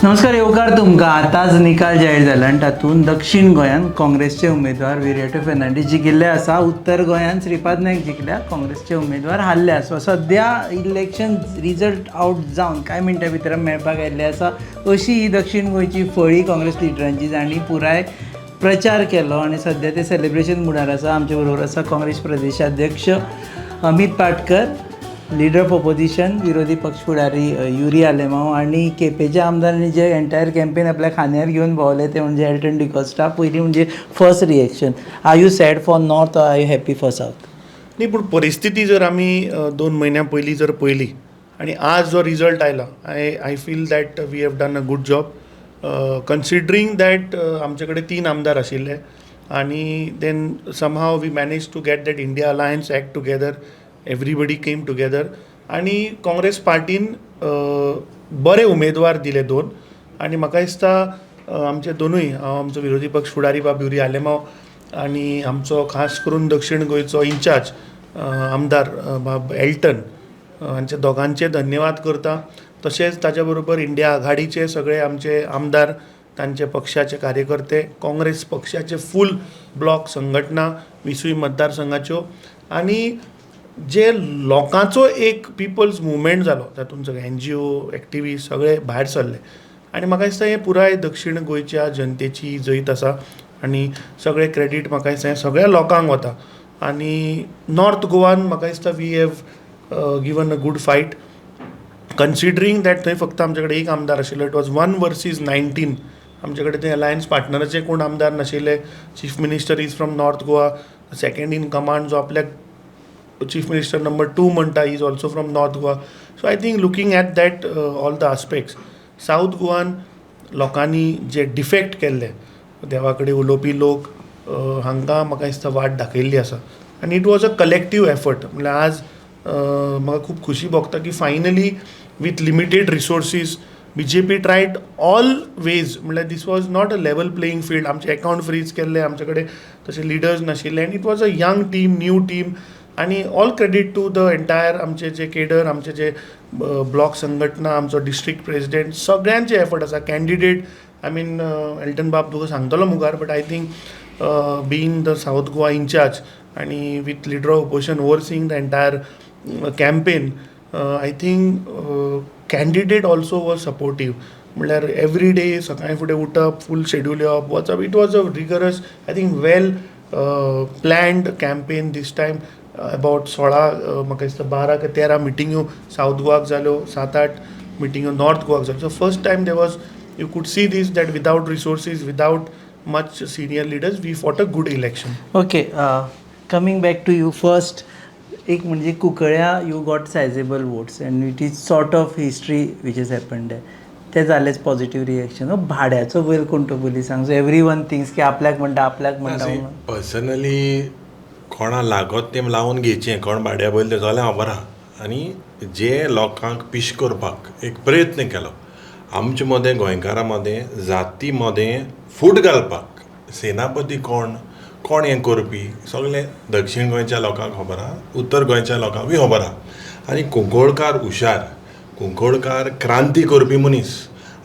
नमस्कार, येवकार तुमकां. आतांच निकाल जाहीर जाला आनी तातूंत दक्षिण गोंयान काँग्रेसचे उमेदवार विरेटो फेर्नांडीस जिखिल्ले आसा. उत्तर गोंयान श्रीपाद नायक जिखल्या, काँग्रेसचे उमेदवार हारले आसा. सद्या इलेक्शन रिजल्ट आउट जावन कांय मिनटां भितर मेळपाक येयल्ले आसा. अशी ही दक्षिण गोंयची फळी काँग्रेस लिडरांची, जांणी पुराय प्रचार केलो आनी सद्या ते सेलिब्रेशन मुडार आसा. आमचे बरोबर आसा काँग्रेस प्रदेशाध्यक्ष Amit Patkar, leader of opposition विरोधी पक्ष फुडारी युरी आलेमाव आणि केपेच्या आमदारांनी जे एंटायर कॅम्पेन आपल्या खांद्यार घेऊन भोंवले ते म्हणजे एल्टन डिकोस्टा. पयलीं म्हणजे first reaction, are you sad for north or are you happy for south? नाही, पूण परिस्थिती जर आमी 2 म्हयन्यां पयलीं जर पळयली आनी आज जो रिजल्ट आयला, I feel that we have done a good job, considering that आमचे कडेन 3 आमदार आशिल्ले आनी then somehow we manage to get that India alliance act together. Everybody came together आनी काँग्रेस पार्टीन बरे उमेदवार दिले 2 आनी म्हाका दिसता आमचे दोनूय, आमचो विरोधी पक्ष फुडारी बाब युरी आलेमाव आनी आमचो खास करून दक्षिण गोंयचो इंचार्ज आमदार बाब एल्टन, हांचे दोगांचे धन्यवाद करता. तशेंच ताचे बरोबर इंडिया आघाडीचे सगळे आमचे आमदार, तांचे पक्षाचे कार्यकर्ते, काँग्रेस पक्षाचे फूल ब्लॉक संघटना 20 मतदारसंघाच्यो आनी जे लोकांचो एक पिपल्स मुवमेंट जालो, तातूंत सगळे NGO एक्टिविस्ट सगळे भायर सरले आनी म्हाका दिसता हें पुराय दक्षिण गोंयच्या जनतेची जैत आसा आनी सगळे क्रेडीट म्हाका दिसता हें सगळ्या लोकांक वता. आनी नॉर्थ गोवान म्हाका दिसता we have given a good fight, considering that थंय फक्त आमचे कडेन एक आमदार आशिल्लो. It was 1 versus 19. आमचे कडेन थंय अलायन्स पार्टनराचे कोण आमदार नाशिल्ले. Chief minister is from north Goa, second in command जो आपल्याक चीफ मिनिस्टर नंबर 2 म्हणटा, is also from north Goa. So I think looking at that all the aspects, south गोवान लोकांनी जे डिफेक्ट केल्ले, देवा कडेन उलोवपी लोक, हांकां म्हाका दिसता वाट दाखयल्ली आसा आनी it was a collective effort. म्हणल्यार आज म्हाका खूब खुशी भोगता की finally with limited resources BJP tried all ways. म्हणल्यार this was not a level playing field. आमचे अकाउंट फ्रीज केल्ले, आमचे कडेन तशे लिडर्स नाशिल्ले आनी it was a young team, new team आनी all credit to the entire आमचे जे केडर, आमचे जे ब्लॉक संघटना, आमचो डिस्ट्रिक्ट प्रेसिडेंट, सगळ्यांचे एफर्ट आसा. कॅन्डिडेट आय मीन एल्टन बाब तुका सांगतलो मुखार, but I think being the south Goa incharge आनी with leader of opposition overseeing the entire campaign, I think candidate also was supportive. म्हणल्यार एवरी डे सकाळीं फुडें उठप, फूल शेड्यूल येवप, वचप. It was a rigorous, I think well planned campaign this time. About 16 म्हाका दिसता 12 का 13 मिटिंग्यो साऊथ गोवाक जाल्यो, 7-8 मिटिंग्यो नॉर्थ गोवाक जाल्यो. So first time there was, you could see this that without resources, without much senior leaders, we fought a good election. Okay, coming back to you first, एक म्हणजे कुंकळ्या you got sizeable votes and it is sort of history which is happened. ते जालेच positive reaction. भाड्याचो बैल कोण तो पयलीं सांग. सो एवरी वन थिंग्स की आपल्याक म्हणटा म्हणून. पर्सनली कोणा लागत तें लावन घेवचें, कोण भाड्या बैल तें जाल्यार खबर आहा. आनी जे लोकांक पिश करपाक एक प्रयत्न केलो, आमचे मदें गोंयकारां मदें जाती मदें फूट घालपाक सेनापती कोण कोण हें करपी सगळें दक्षिण गोंयच्या लोकांक खबर आहा, उत्तर गोंयच्या लोकांकूय खबर आहा. आनी कुंकळकार हुशार, कुंकळकार क्रांती करपी मनीस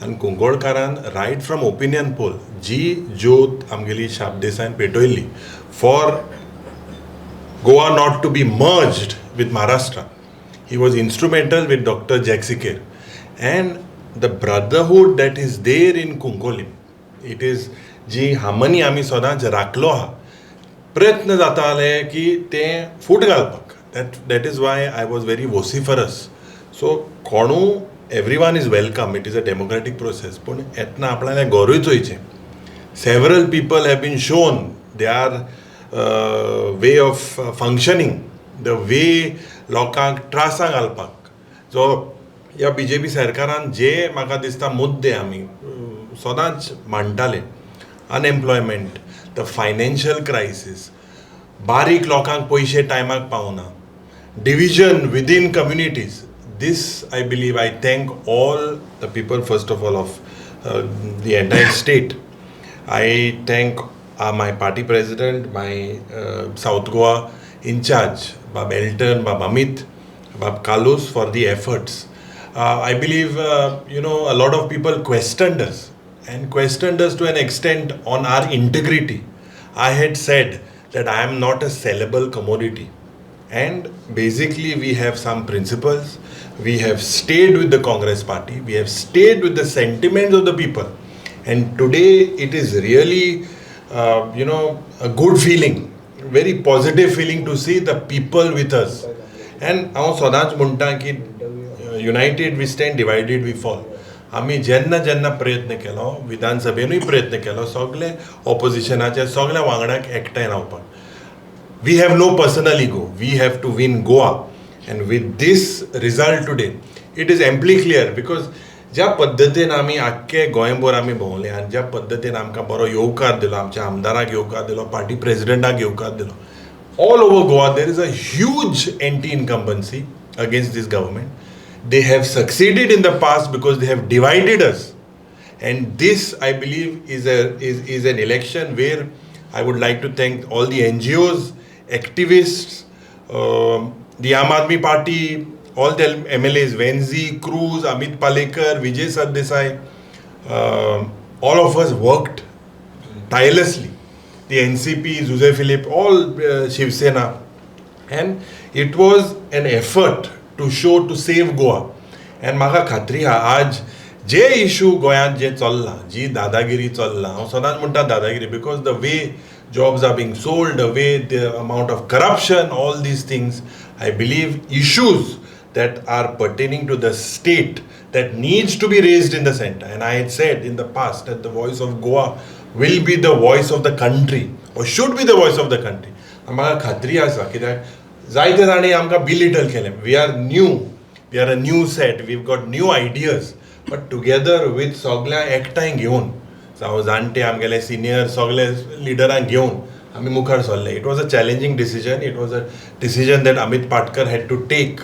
आनी कुंकळकारान रायट फ्रॉम ओपिनियन पोल जी ज्योत आमगेली शाबदेसायन पेटयल्ली for Goa not to be merged with Maharashtra. He was instrumental with Dr. Jagsikair. And the brotherhood that is there in Kunkolim, it is जी हामनी आमी सदांच राखलो आहा, प्रयत्न जाताले की तें फूट घालपाक. that is why I was very vociferous. So कोणू everyone is welcome, it is a democratic process. पूण येतना आपल्याला गोरूय चोयचें. Several people have been shown their way of functioning, the way लोकांक त्रासां घालपाक. जो ह्या BJP सरकारान जे म्हाका दिसता मुद्दे आमी सदांच मांडटाले, अनएम्प्लॉयमेंट, द फायनान्शियल क्रायसीस, बारीक लोकांक पयशे टायमाक पावना, division within communities. This I believe, I thank all the people first of all of the entire state. I thank my party president, my South Goa in charge, Bab Elton, Bab Amit, Bab Kalus for the efforts. I believe, a lot of people questioned us and questioned us to an extent on our integrity. I had said that I am not a sellable commodity. And basically, we have some principles. We have stayed with the Congress party. We have stayed with the sentiments of the people. And today, it is really, a good feeling, very positive feeling to see the people with us. And हांव सदांच म्हणटा की united we stand divided we fall. आमी जेन्ना जेन्ना प्रयत्न केलो, विधानसभेनूय प्रयत्न केलो, सगळे ऑपोजिशनाचे सगळ्या वांगड्याक एकठांय रावपाक. We have no personal ego. We have to win Goa. And with this result today, it is amply clear because ज्या पद्दतीन आमी आख्खे गोंयभर आमी भोंवले आनी ज्या पद्दतीन आमकां बरो येवकार दिलो, आमच्या आमदाराक येवकार दिलो, पार्टी प्रेसिडेंटाक येवकार दिलो, all over Goa there is a huge anti-incumbency against this government. They have succeeded in the past because they have divided us. And this, I believe, is an election where I would like to thank all the NGOs, activists, the Aam Aadmi Party, all the MLAs, Venzi, Cruz, Amit Patkar, Vijay Sardesai, all of us worked tirelessly. The NCP, Zuze Philip, all Shiv Sena. And it was an effort to show to save Goa. And म्हाका खात्री आहा आज जे issue गोंयांत जे चल्ला, जी दादागिरी चल्ला, हांव सदांच म्हणटा दादागिरी because the way jobs are being sold, the way the amount of corruption, all these things, I believe issues that are pertaining to the state that needs to be raised in the center. And I had said in the past that the voice of Goa will be the voice of the country or should be the voice of the country. म्हाका खात्री आसा कित्याक जायते जाणी आमकां belittle केलें. We are a new set, we've got new ideas, but together with सगळ्या एकठांय घेवन जावं जाणटे आमगेले सिनियर सगळे लिडरांक घेवन आमी मुखार सरले. It was a challenging decision. It was a decision that Amit Patkar had to take,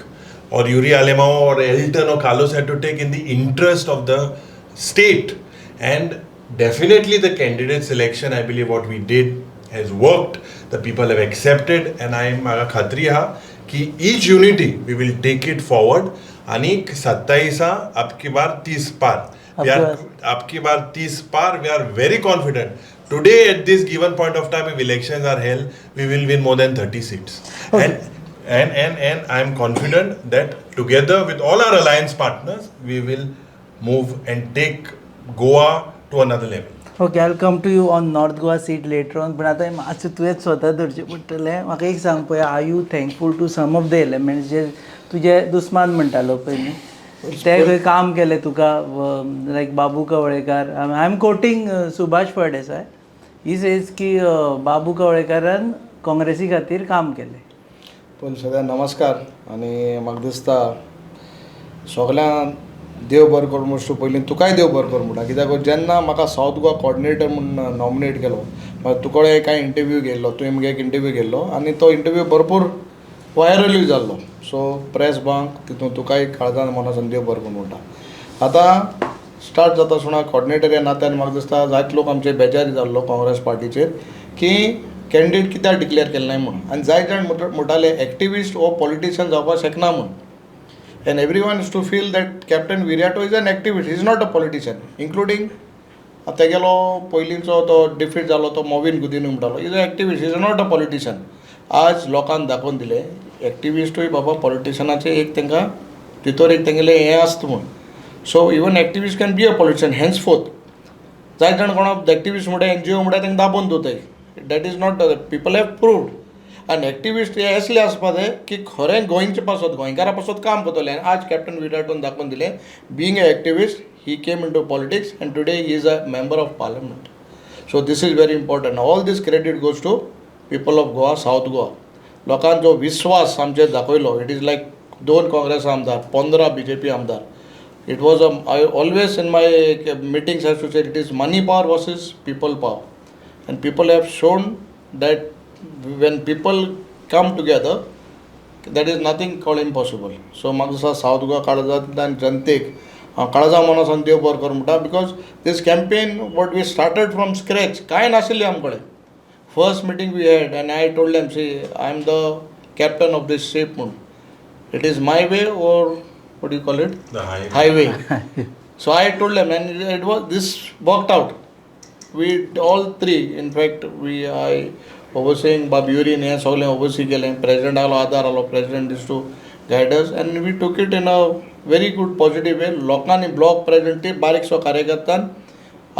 or Yuri Alemao or Altone or Carlos had to take in the interest of the state. And definitely the candidate selection, I believe what we did has worked. The people have accepted, and I am khatri ha ki each unity we will take it forward. Anik 27 abki bar 30 par. We are abki bar 30 par. We are very confident. Today at this given point of time, if elections are held, we will win more than 30 seats. Okay. And I am confident that together with all our alliance partners, we will move and take Goa to another level. Okay, I come to you on north Goa seat later on. पण आतां मातशें तुवेंच स्वता धरचें पडटलें. म्हाका एक सांग पळय, are you thankful to some of the elements जे तुजे दुस्मान म्हणटालो पयलीं ते खंय काम केलें तुका, like Babu Kavlekar. I am quoting Subhash Phaldesai. He says की बाबू कवळेकारान काँग्रेसी खातीर काम केलें. पण सगळ्यांक नमस्कार. आनी म्हाका दिसता सगळ्यांक देव बरें करूं म्हणटा पयलीं तुकाय देव बरें करूं म्हणटा. कित्याक जेन्ना म्हाका सावथ गोवा कॉर्डिनेटर म्हणून नॉमिनेट केलो, मागीर तुकडे कांय इंटरव्यू घेतलो, तुवें म्हाका एक इंटरव्यू घेतलो आनी तो इंटरव्यू भरपूर वायरलूय जाल्लो. सो प्रेस बांक तितून तुकाय काळजान मनासान देव बरें करूं म्हणटा. आतां स्टार्ट जाता आसतना कॉर्डिनेटर ह्या नात्यान म्हाका दिसता जायते लोक आमचे बेजारी जाल्लो काँग्रेस पार्टीचेर की कॅन्डिडेट कित्याक डिक्लेअर केलें नाय म्हणून. आनी जायते जाण म्हणटाले एक्टिविस्ट वो पॉलिटिशियन जावपाक शकना म्हणून. And everyone is to feel that Captain Virato is an activist. He is not a politician, including तेगेलो पयलींचो तो डिफीट जालो तो मोविन गुदिन म्हणटालो. Is a activist, is not a politician. आज लोकांक दाखोवन दिले एक्टिविस्टूय बाबा पॉलिटिशनाचे एक तांकां भितर एक तेंगेलें हें आसता म्हूण. So even activist can be a politician henceforth. जायते जाण कोणाक एक्टिविस्ट म्हणटा NGO म्हणटा तांकां दाबोवन दवरताय. That is not people have proved. आनी एक्टिविस्ट हे असले आसपा जाय की खरें गोंयचे पासत गोंयकारा पासत काम करतले. आनी आज कॅप्टन विराटोन दाखोवन दिलें being a activist he came in to politics and today he is a member of parliament. So this is very important. All this credit goes to people of Goa, south Goa. लोकांक जो विश्वास आमचेर दाखयलो, इट इज लायक 2 काँग्रेस आमदार, 15 BJP आमदार. It was I always in my meetings have to say it is money power versus people power. And people have shown that when people come together, that is nothing called impossible. So म्हाका दिसता south Goa काळजांतल्यान जनतेक काळजा मनासान देव बरें करूं म्हणटा. Because this campaign what we started from scratch कांय नाशिल्लें आमचे कडेन. फर्स्ट मिटींग वी हॅड आनी I told them see I am the captain of this ship म्हणून. It is my way or what do you call it? The Highway. So I told them, and this worked out. We all three, in fact, I overseeing Babu Yuri ne सगळे oversee केले. President आलो, आधार आलो, President is to guide us, and we took it in a very good positive way. लोकांनी block president ते बारीकसो कार्यकर्त्यान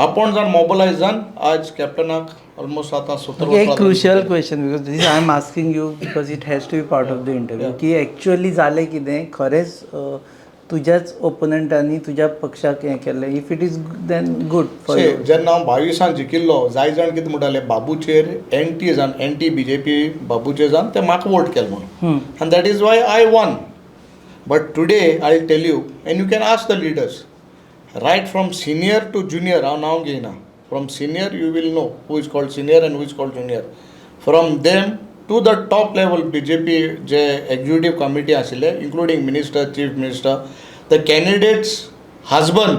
आपण जर mobilize जान आज कॅप्टनाक almost आता 17 एक crucial question, because this I am asking you because it has to be part of the interview, की actually झाले कितें खरेंच तुज्याच ओपोनंटांनी तुज्या पक्षाक हें केलें, if it is then good for you. जेन्ना हांव 22 जिकिल्लो, जाय जाण कितें म्हणटाले बाबूचेर एंटी BJP बाबूचेर जावन ते म्हाका वोट केलें म्हणून, आनी that is why I won. But today I tell you, and you can ask the leaders, right from senior to junior, हांव नांव घेयना, from senior you will know who is called senior and who is called junior, from them to the top level BJP जे executive committee आशिल्ले, including minister, chief minister, the candidate's husband,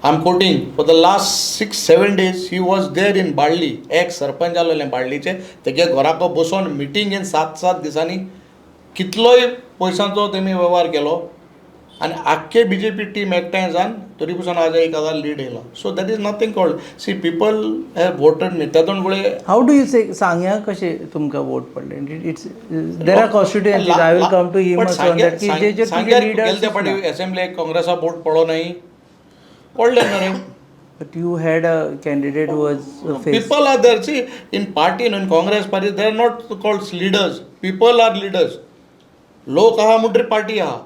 I am quoting, for the last 6-7 days he was there इन बाळ्ळी, एक सरपंच आसलेले बाळ्ळीचे, तेगे घराको बसून मिटींगेन 7-7 दिसांनी कितलोय पयसांचो तेमी वेव्हार केलो, आनी आख्खे BJP टीम एकठांय जावन तरी पसून आज 1000 लीड येयला. So that is nothing called, see people have voted me. तातूंत फुडें हाऊ डू यू से सांगया कशें तुमकां वोट पडलें? It's there are constituencies, I will come to him on that, की जे जे तुगे लीडर्स गेले फाटी असेंब्लीक काँग्रेसा वोट पडो नाही, पडले ना रे. But you had a candidate who was face. People are there. See, in party, in Congress party, they are not called leaders. People are leaders. लोक आहा म्हणटरी पार्टी आहा,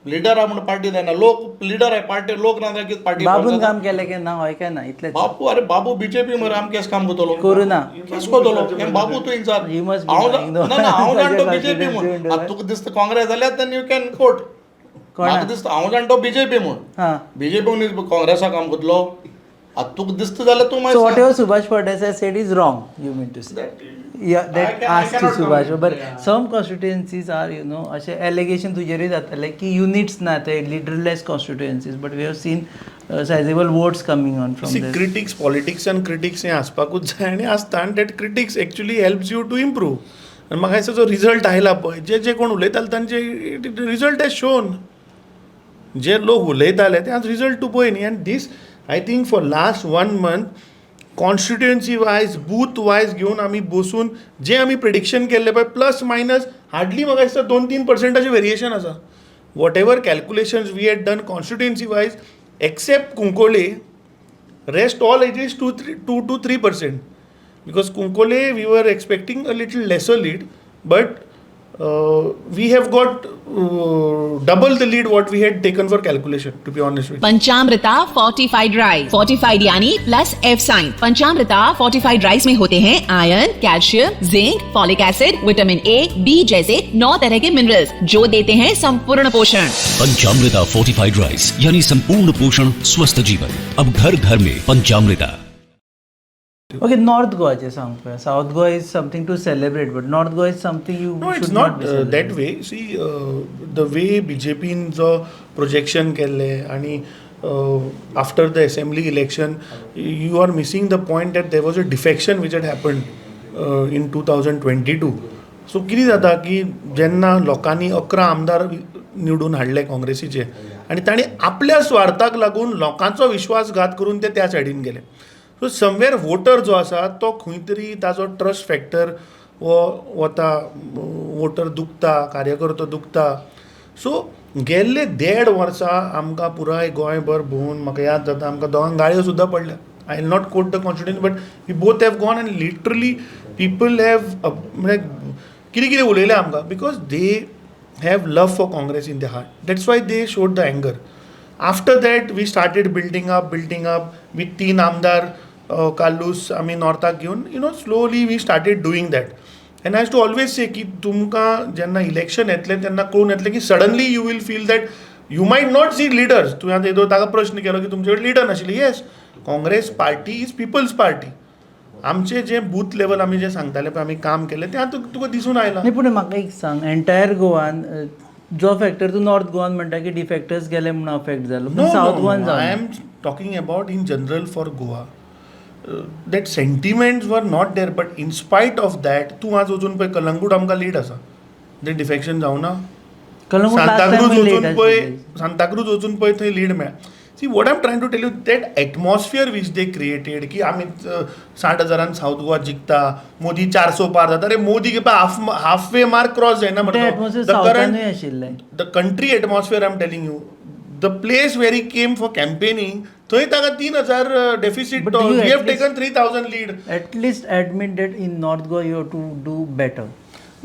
लिडर आहा म्हणून पार्टी जायना. लोक लिडर आहे, पार्टी लोक ना जाल्यार पार्टी. बाबून काम केलें की ना हय काय ना इतलेंच. बाबू, अरे बाबू BJP मरे आम केस काम करतलो, करू ना केस करतलो. हें बाबू तू इंचार्ज. You must be हांव lying, though. ना हांव जाणटो BJP Constituency म्हणून. doing आतां तुका दिसता काँग्रेस जाल्यार देन यू कॅन कोट. म्हाका दिसता हांव जाणटो BJP म्हणून. हां, BJP म्हणून काँग्रेसा काम करतलो. आतां तुका दिसता जाल्यार तूं so whatever Subhash Ferdinand said is wrong, you mean to say? Yeah, that asked to Subhash, but some constituencies are, you know, अशे allegation तुजेरूय जाताले की units ना, ते leaderless constituencies, but we have seen sizable votes coming on from See, this. critics, politics and critics हें आसपाकूच जाय आनी आसता, आनी that critics actually helps you to improve. आनी म्हाका दिसता जो रिजल्ट आयला पळय, जे कोण उलयताले तांचे रिजल्ट हॅज शोन, जे लोक उलयताले ते आज रिजल्ट तूं पळय न्ही. आनी this I think for last 1 month constituency wise, booth wise घेवन आमी बसून जे आमी प्रिडिक्शन केल्ले पळय, प्लस मायनस हार्डली म्हाका दिसता 2-3% वेरिएशन आसा. Whatever calculations we had done constituency wise, except Cuncolim, rest all it is 2 to 3%. Because Kunkole, we were expecting a little lesser lead, but we have got double the lead what we had taken for calculation, to be honest with you. Panchamrita fortified rice, fortified यानी plus F sign. Panchamrita fortified rice में होते हैं iron, calcium, zinc, folic acid, vitamin A, B जैसे 9 तरह के minerals जो देते हैं संपूर्ण पोषण. पंचामृता फोर्टिफाइड राइस यानी संपूर्ण पोषण, स्वस्थ जीवन. अब घर घर में पंचामृता. Okay, North Goa चे सांग पळय. South Goa is something to celebrate, but North Goa is something you No, should it's not not be celebrating. that way. See, the way BJPन जो projection केले आणि after the assembly election, you are missing the point that there was a defection which had happened in 2022. So कितें जाता की जेन्ना लोकांनी 11 आमदार निवडून हाडले काँग्रेसीचे आणि तांणी आपल्या स्वार्थाक लागून लोकांचो विश्वासघात करून ते त्या सायडीन गेले. सो समवेर वोटर जो आसा तो खंय तरी ताजो ट्रस्ट फॅक्टर वता, वोटर दुखता, कार्यकर्तो दुखता. सो गेल्ले 1.5 वर्सां आमकां पुराय गोंयभर भोंवून म्हाका याद जाता आमकां दोगांक गाळयो सुद्दां पडल्या. I will not quote the constituency, but we both have gone and literally people have म्हणजे कितें कितें उलयलें आमकां, because they have love for Congress in the heart. That's why they showed the anger. After that we started building up with 3 आमदार कालूस आमी नॉर्थाक घेवन, you know, slowly we started doing that. And I has to always say की तुमकां जेन्ना election येतलें तेन्ना कळून येतलें की suddenly you will feel that you might not see leaders. तुवें आतां येदो ताका प्रश्न केलो की तुमचे कडेन लिडर नाशिल्ले. Yes, Congress party is people's party. आमचे जे बूथ लेवल आमी जे सांगताले पळय आमी काम केलें तें आतां तुका दिसून आयलां. नाही, पूण म्हाका एक सांग, एंटायर गोवान जो फॅक्टर तूं नॉर्थ गोवान म्हणटा की डिफॅक्टर्स गेले म्हणून अफेक्ट जालो, पूण साऊथ गोवान I am talking about in general for Goa. That sentiments were not there, but in spite of that तूं आज अजून पळय कलंगूट आमकां लीड आसा. ते डिफेक्शन जावना. Calangute last time Santacruz late वचून पळय आशिल्ली. सांताक्रूज वचून पळय थंय लीड मेळ्ळा. See what I am trying to tell you that atmosphere which they created की आमी 60,000 साऊथ गोवा जिखता, मोदी 400 पार जाता. अरे Modi half way mark cross जायना ते म्हणटा. atmosphere द सावथानूय आशिल्लें. The country atmosphere I am telling you, the place where he came for campaigning थंय ताका 3,000 deficit. But you we at have least- taken 3,000 lead. At least admit that in North Goa you have to do better.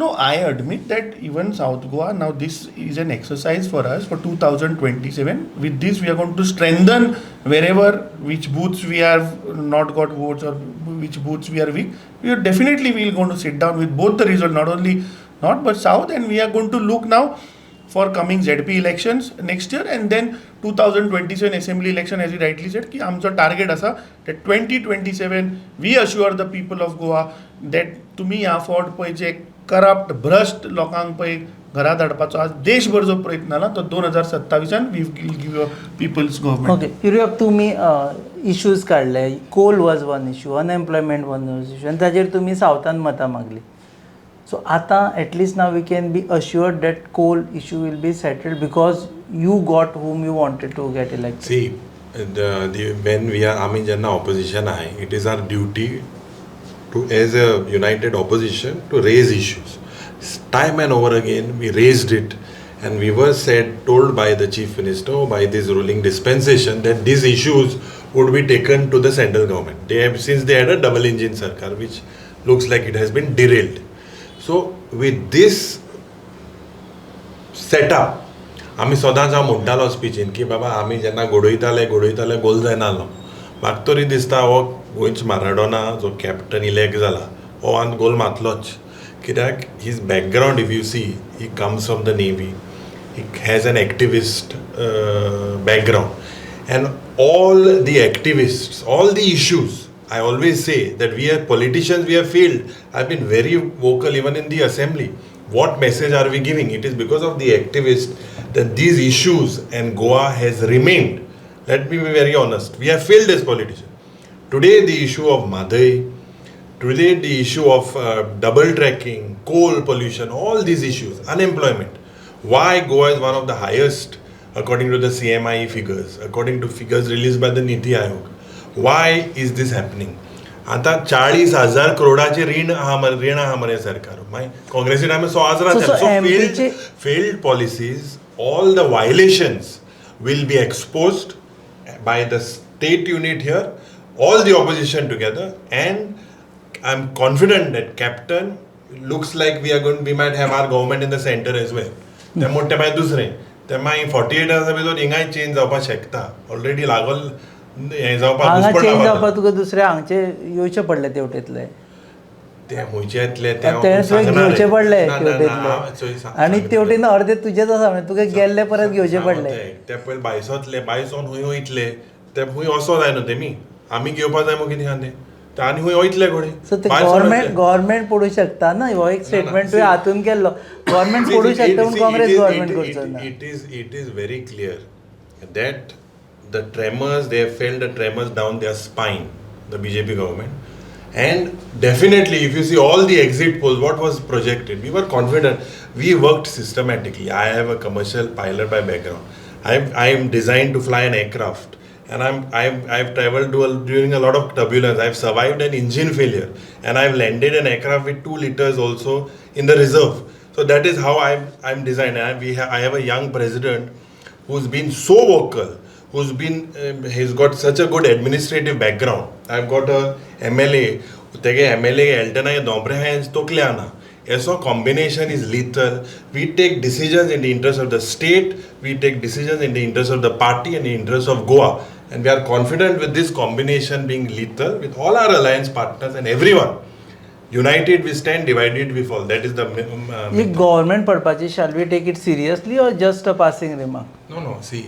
No, I admit that even South Goa, now this is an exercise for us for 2027. With this, we are going to strengthen wherever, which booths we have not got votes or which booths we are weak. We are definitely we are going to sit down with both the result, not only North but South, and we are going to look now for coming ZP elections next year, and then 2027 assembly election, as you rightly said, की आमचं target असा that 2027 we assure the people of Goa that तुम्ही ह्या फावट पळय जे corrupt भ्रश्ट लोकांक पळय घरा धाडपाचो आज देशभर जो प्रयत्न जाला तो 2027 we will give a people's government. Okay युरियप तुमी इश्यूज काडले. Coal was one issue, unemployment one issue, आनी ताजेर तुमी सावथान मतां मागली. सो आतां at least now we can be assured that coal issue will be settled because you got whom you wanted to get elected. See, when we are आमी जेन्ना opposition आहाय, it is our duty to, as a united opposition, to raise issues. Time and over again we raised it, and we were told by the chief minister, by this ruling dispensation, that these issues would be taken to the central government. Since they had a double engine sarkar, which looks like it has been derailed. So with this setup आमी सदांच हांव म्हणटालो स्पिचीन की बाबा आमी जेन्ना घडयताले गोल जायनासलो. म्हाका तरी दिसता हो गोंयच माराडोना जो कॅप्टन इलेक्ट जाला हो आनी गोल मारतलोच. कित्याक his background if you see, he comes from the navy, he has an activist background, and all the activists, all the issues, I always say that we are politicians, we have failed. I've been very vocal even in the assembly. What message are we giving? It is because of the activists that these issues and Goa has remained. Let me be very honest. We have failed as politicians. Today the issue of Madai, today the issue of double tracking, coal pollution, all these issues, unemployment. Why Goa is one of the highest according to the CMI figures, according to figures released by the Niti Aayog. Why is this happening? आता 40,000 करोडाचे रीण आहा मरे सरकार. काँग्रेसी time so आज राहतात. Failed policies, all the violations will be exposed by the state unit here, all the opposition together, and I'm confident that captain looks like we might have our government in the center as well. त्यामुळे ते मागीर दुसरें ते मागीर 48 hours भितर हिंगाय change जावपाक शकता. Already लागल हें जावपाक चेंज जावपाक तुका दुसरे हांगचे येवचे पडले तेवटेतले. ते हुंयचे येतले ते घेवचे पडले तेवटेतले आनी तेवटेन अर्दे तुजेच आसा म्हणजे तुका गेल्ले परत घेवचे पडले. ते पयलीं बायसोतले बायसोन खूंय वयतले ते खूंय वचो जाय न्हू तेमी आमी घेवपा जाय मुगो कितें आहा ते आनी खूंय वयतले घोडे. सो ते गव्हर्मेंट पडू शकता ना. हो एक स्टेटमेंट तुवें हातून केल्लो गव्हर्मेंट पडू शकता पूण काँग्रेस गव्हर्मेंट करचो ना. It is very clear that the tremors, they have felt the tremors down their spine, the BJP government. And definitely, if you see all the exit polls, what was projected, we were confident. We worked systematically. I have a commercial pilot by background. I am designed to fly an aircraft, and I've traveled during a lot of turbulence. I've survived an engine failure, and I've landed an aircraft with 2 liters also in the reserve. So that is how I'm designed. And I have a young president who's been so vocal, he's got such a good administrative background. I've got a MLA, Altone D'Costa. So combination is lethal. We take decisions in the interest of the state, we take decisions in the interest of the party and the interest of Goa. And we are confident with this combination being lethal with all our alliance partners and everyone. United we stand, divided we fall. That is the government padpachi, shall we take it seriously or just a passing remark? No. See,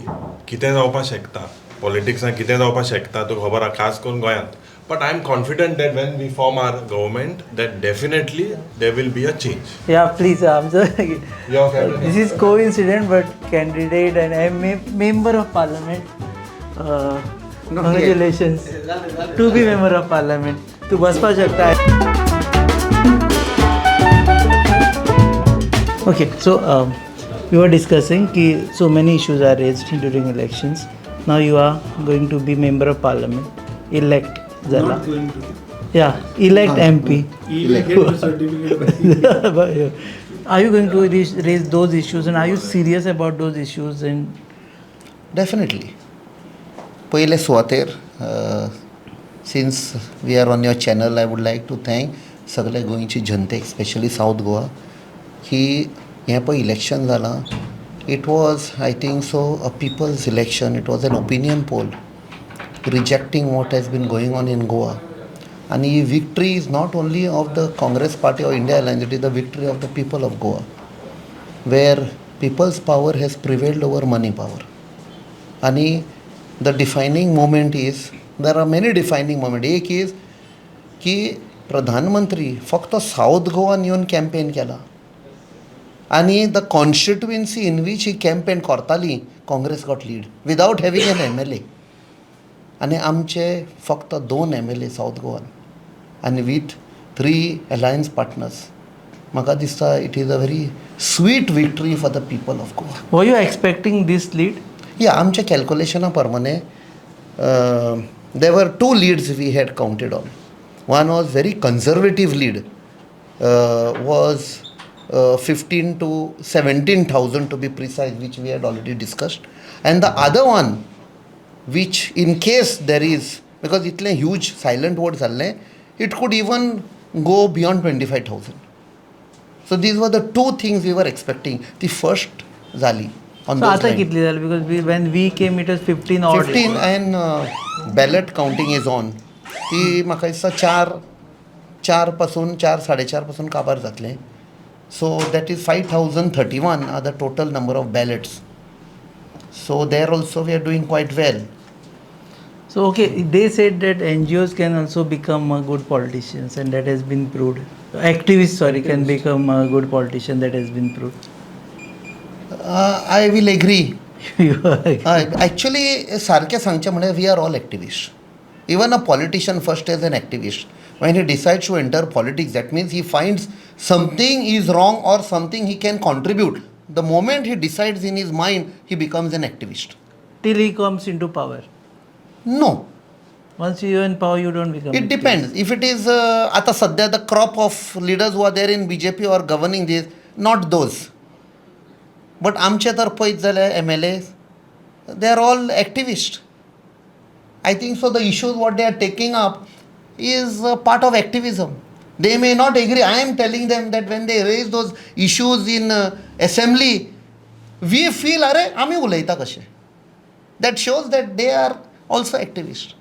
कितें जावपाक शकता. Politics कितें जावपाक शकता तो खबर आहा खास करून गोंयांत. But I am confident that when we form our government, that definitely there will be a change. Yeah, please. This is coincident, but candidate and I am member of parliament. Congratulations to be member of parliament. तू बसपा शकता है. Okay, so we were discussing ki so many issues are raised during elections. Now you are going to be member of parliament, elect zala. Not going to. Yeah, elect MP. He will get the certificate by Are you going to raise those issues, and are you serious about those issues? And Definitely. पहिले सुवातेर since we are on your channel I would like to thank सगळे गोंयची जनतेक specially south Goa की हें पळय election जालां it was I think so a people's election it was an opinion poll rejecting what has been going on in Goa आनी ही victory is not only of the Congress party or India alliance it is the victory of the people of Goa where people's power has prevailed over money power आणि the defining moment is there are many defining moment एक is की प्रधानमंत्री फक्त south गोवान येवन campaign केला आणि the constituency in which he campaign करताली Congress got lead without having an MLA आणि आमचे फक्त 2 MLA साऊथ गोवान आणि वीथ 3 अलायन्स पार्टनर्स म्हाका दिसता it is a very sweet victory for the people of Goa. were you expecting this lead? या आमच्या कॅल्क्युलेशना प्रमाणे देवर 2 leads we had counted on. One was very conservative lead was 15 to 17,000 to be precise, which we had already discussed, and the other one which in case there is, because itle huge silent vote zalle, it could even go beyond 25,000. So these were the 2 things we were expecting. The first zali on So those आता lines. कितली झाली? Because when we came it was 15 odd. 15 and ballot counting is on. ती म्हाका दिसता 4 पासून 4-4.5 पासून काबार जातलें. So that is 5,031 are the total number of ballots. So there also we are doing quite well. So okay, they said that NGOs can also become good politicians, and that has been proved. Activists, sorry, can become a good politician. That has been proved. I will agree. You are- Actually सारकें सांगचें म्हणल्यार we are all activist. Even a politician first is an activist. When he decides to enter politics, that means he finds something is wrong or something he can contribute. The moment he decides in his mind, he becomes an activist. Till he comes into power. No, Once you are in power, you don't become. it depends. If it is आता सध्या the crop of leaders who are there in BJP or governing this, not those. But आमचे तर पळयत जाल्यार MLAs, they are all activists. I think so the issues what they are taking up is part of activism. They may not agree. I am telling them that when they raise those issues in assembly, we feel अरे आम्ही उलयता कशें. That shows that they are also activists.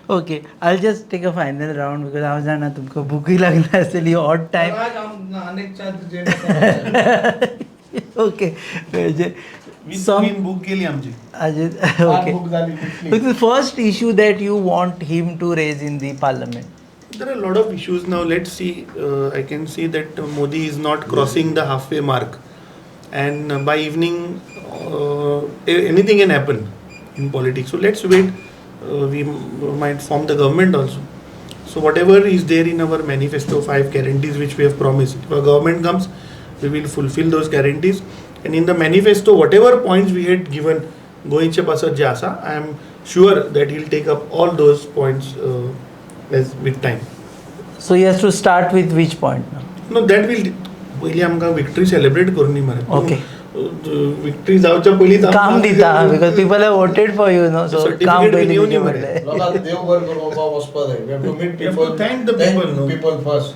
Okay, I'll just take a final round because I was जाना तुमको भूख ही लगना असेल you odd time. Okay, some book केली आमची. Ajit, okay. What's the first issue that you want him to raise in the parliament? There are a lot of issues now. Let's see. I can see that Modi is not crossing the halfway mark, and by evening, anything can happen in politics. So let's wait. We might form the government also. So whatever is there in our manifesto, 5 guarantees which we have promised. If a government comes, we will fulfill those guarantees. And in the manifesto, whatever points we had given, goinche pasat je asa, I am sure that he'll take up all those points as with time. So he has to start with which point now? No, that will. पहिले आमकां victory celebrate करनी मरे. Okay. Victory जावच्या पयलीं काम दिता because people have voted for you, no? So Certificate काम will पयलीं येवनी दिवचें मरे. पडलें. लोकांक देव बरें करपाक वचपा जाय. We have to meet We have people. to thank the people, no? People first.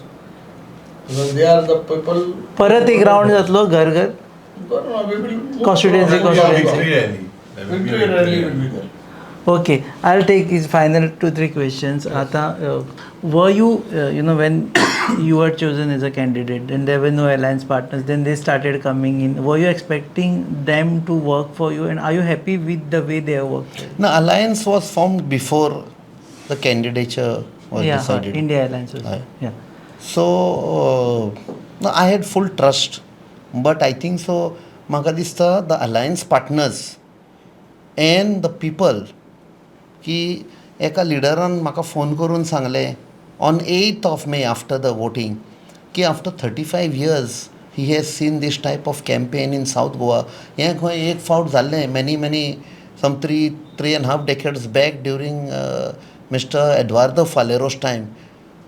Because they are the people. परत एक राऊंड जातलो घर घर. Constituency. Victory rally will be there. Okay, I'll take his final 2-3 questions. Ata, were you, when you were chosen as a candidate and there were no alliance partners, then they started coming in. Were you expecting them to work for you, and are you happy with the way they have worked? No, alliance was formed before the candidature was Yeah, decided. India Alliance was. Aye. Yeah. So no, I had full trust, but I think so म्हाका दिसता the alliance partners and the people की एका लिडरान म्हाका phone करून सांगलें on 8th of May after the voting की after 35 years he has seen this type of campaign in South Goa. हें खंय एक फावट जाल्लें many some 3.5 decades back during Mr. Eduardo Falero's time.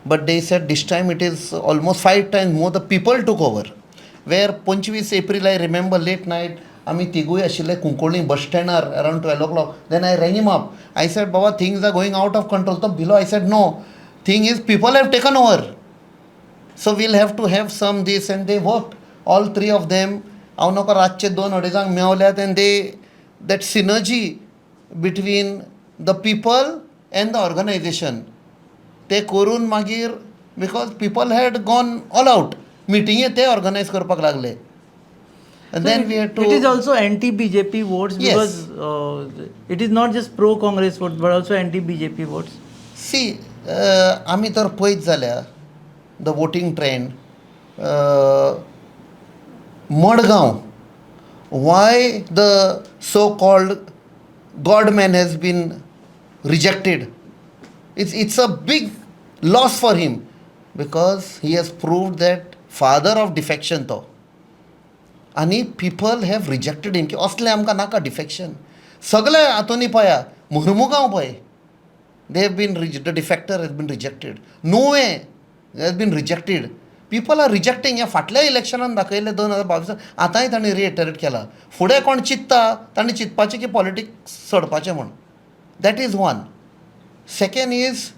But they said this time it is almost 5 times more the people took over. Where 25 April I remember late night आमी तिगूय आशिल्ले कुंकोळ्ळी बस स्टँडार around 12 o'clock. Then I rang him up. I said, Baba, things are going out of control. So below I said, no. Thing is, people have taken over. So we'll have to have some this, and they worked. All three of them. हांव नोको रातचे 2-2:30 मेवल्यात, and that synergy between the people and the organization. ते करून मागीर because people had gone all out. Meeting ते organize करपाक लागले. And then we had to. It is also anti-BJP votes Yes. because it is not just pro-Congress votes but also anti-BJP votes. See, आमी तर पळयत जाल्यार the voting trend. Madgaon, why the so-called Godman has been rejected? It's a big loss for him because he has proved that father of defection to. आणि people have rejected him. की असले आमकां नाका defection. सगळे हातूंनी पळया, मुर्मुगांव पळय, they have been the defector has been rejected. Nuwe has been rejected. People are rejecting. ह्या फाटल्या इलेक्शनान दाखयले 2022 आतांय तांणी रिएटरेट केला. फुडें कोण चिंतता तांणी चिंतपाचें की पॉलिटिक्स सोडपाचें म्हूण. That is one. Second is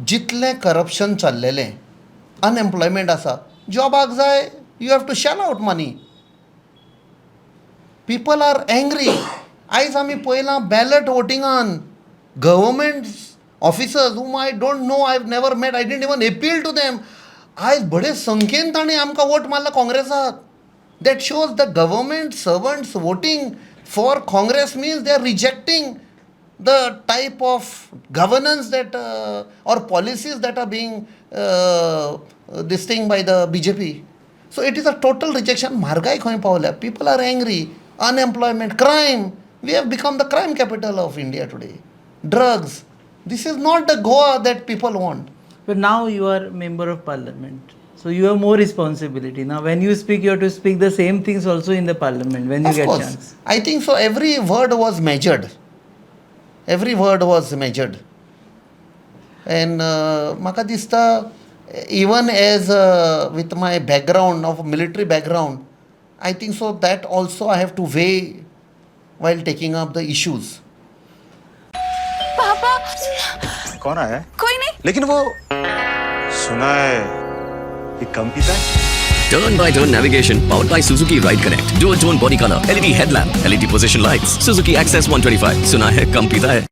जितलें करप्शन चल्लेलें, अनएम्प्लॉयमेंट आसा, जॉबाक जाय, you have to shell out money. People are angry. आयज आमी पळयलां बॅलट वोटिंगान government officers whom I don't know, I've never met, I didn't even appeal to them. आयज बडे संख्येन तांणी आमकां वोट मारला काँग्रेसाक. That shows the government servants voting for Congress means they are rejecting the type of governance that or policies that are being this thing by the BJP. So it is a total rejection. Margai khoi paवल्या. People are angry. Unemployment, crime. We have become the crime capital of India today. Drugs. This is not the Goa that people want. But now you are member of parliament, so you have more responsibility. Now when you speak, you have to speak the same things also in the parliament when you Of get course. chance. I think so. Every word was measured. Every word was measured. And म्हाका दिसता, even as with my background of military background, I think so that also I have to weigh while taking up the issues. पापा, कौन आया है? कोई नहीं. लेकिन वो सुना है कि कम पीता है. Turn by turn navigation powered by Suzuki Ride Connect. Dual tone body color, LED headlamp, LED position lights. Suzuki Access 125. सुना है कम पीता है.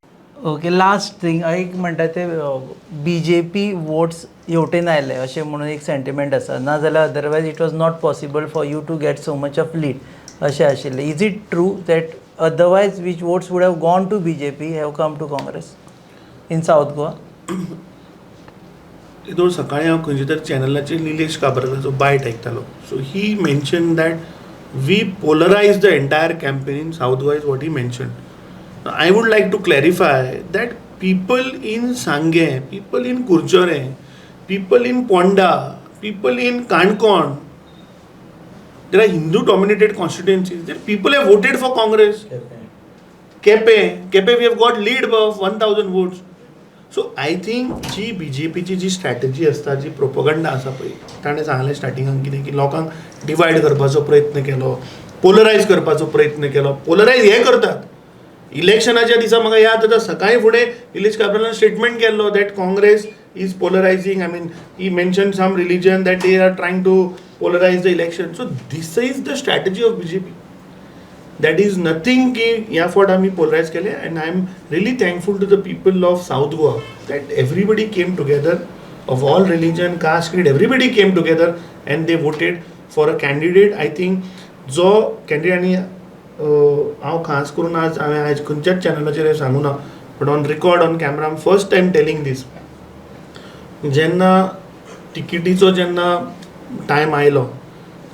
ओके, लास्ट थिंग एक म्हणटा ते BJP वोट्स हेवटेन आयले अशें म्हणून एक सेंटिमेंट आसा. नाजाल्यार otherwise it was not possible for you to get so much of lead अशें आशिल्लें. Is it true that otherwise which votes would have gone to BJP have come to Congress in south Goa? तो सकाळी हांव खंयच्या तरी चॅनलाचेर निलेश काबराचो bite आयकतालो. So he mention that we polarise the entire campaign in south Goa is what he mention. I would like to clarify that people in Sange, people in Kurchore, people in Ponda, people in Kankon, there are Hindu dominated constituencies. There people have voted for Congress. Kepe, we have got lead of 1000 votes. So I think जी BJP ची जी strategy आसता, जी propaganda आसा पळय, ताणें सांगलें स्टार्टिंगाक कितें की लोकांक डिवायड करपाचो प्रयत्न केलो, पोलरायज करपाचो प्रयत्न केलो. पोलरायज हे करतात. इलेक्शनाच्या दिसा म्हाका याद जाता सकाळी फुडें निलेश काब्रालान स्टेटमेंट केल्लो that Congress is polarising. I mean he mention some religion that they are trying to polarise the election. So this is the strategy of BJP. That is nothing की ह्या फावट आमी पोलरायज केले. And I am really thankful to the people of south Goa that everybody came together of all religion, caste, creed, everybody came together and they voted for a candidate. I think जो candidate हांव खास करून आज हांवें आयज खंयच्याच चॅनलाचेर सांगूं ना, but on record on camera I am first time telling this. जेन्ना तिकिटीचो जेन्ना टायम आयलो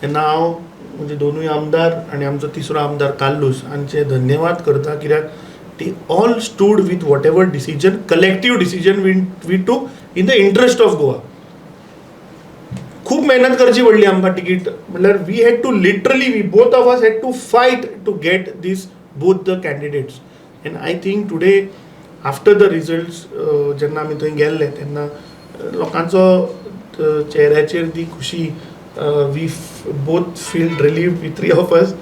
तेन्ना हांव म्हणजे दोनूय आमदार आनी आमचो तिसरो आमदार काल्लूस हांचे धन्यवाद करता. कित्याक ती all stood with whatever decision, collective decision we took in the interest of Goa. खूप मेहनत करची पडली आमकां तिकीट म्हणल्यार we had to literally we both of us had to fight to get this both the candidates and I think today after the results जेन्ना आमी थंय गेल्ले तेन्ना लोकांचो चेहऱ्याचेर ती खुशी we both feel relieved we three of us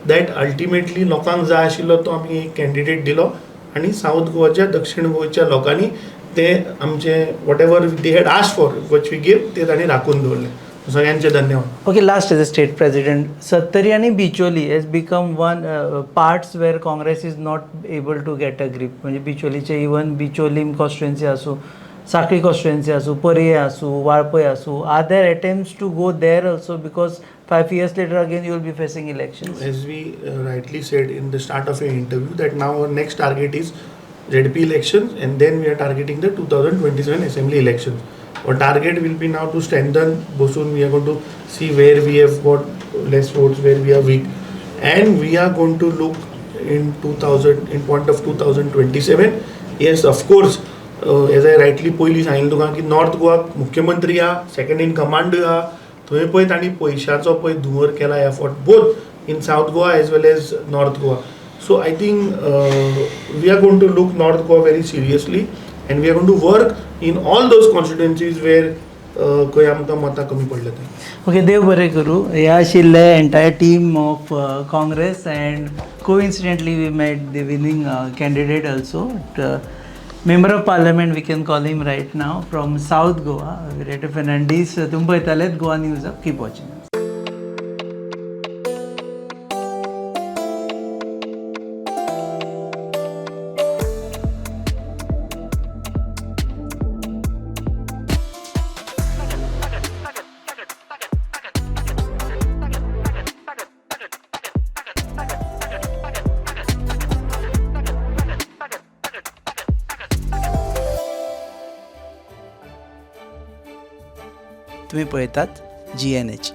that ultimately लोकांक जाय आशिल्लो तो आमी एक कॅन्डिडेट दिलो आनी साऊथ गोवाच्या दक्षिण गोंयच्या लोकांनी ते आमचे whatever they had asked for which we give ते तांणी राखून दवरले सगळ्यांचे धन्यवाद. Okay, last as a state president, Sattari and Bicholi has become one parts where Congress is not able to get a grip. म्हणजे बिचोलीचे even Bicholim constituency आसूं, साखळी constituency आसूं, पर्ये आसूं, वाळपय आसूं, are there attempts to go there also because 5 years later again you will be facing elections. As we rightly said in the start of your interview that now our next target is ZP elections and then we are targeting the 2027 assembly elections. Our target will be now to strengthen Bosun. We are going to see where we have got less votes, where we are weak, and we are going to look in point of 2027. Yes, of course, as I rightly पयलीं सांगिल्लें तुका की north Goa मुख्यमंत्री आहा, second in command आहा, थंय पळय तांणी पयशांचो पळय धुंवर केला effort both in south Goa as well as north Goa. So I think we are going to look North Goa very seriously. And we are going to work in all those constituencies where खंय आमकां मतां कमी पडले थंय. Okay, देव बरें करूं. हे आशिल्ले entire team of Congress and coincidentally we met the winning candidate also member of parliament we can call him right now from south Goa Viriato Fernandes. तुमी पळयतालेत गोवा न्यूज. Keep watching. तुम्ही पळयतात GNH.